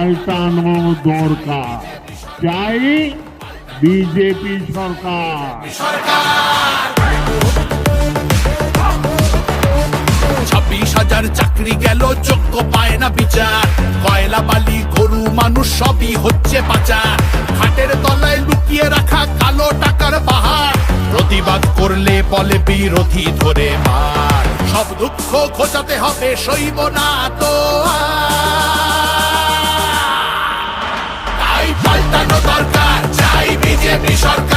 পাল্টানো দরকার। চাই বিজেপি সরকার। 26,000 চাকরি গেল, যোগ্য পায় না বিচার। কয়লা বালি গরু মানুষ সবই হচ্ছে পাচার। খাটের তলায় লুকিয়ে রাখা কালো টাকার পাহাড়। প্রতিবাদ করলে বলে বিরোধী ধরে মার। সব দুঃখ ঘোচাতে হবে, সইব না তো আর। তাই পাল্টানো দরকার, চাই বিজেপি সরকার।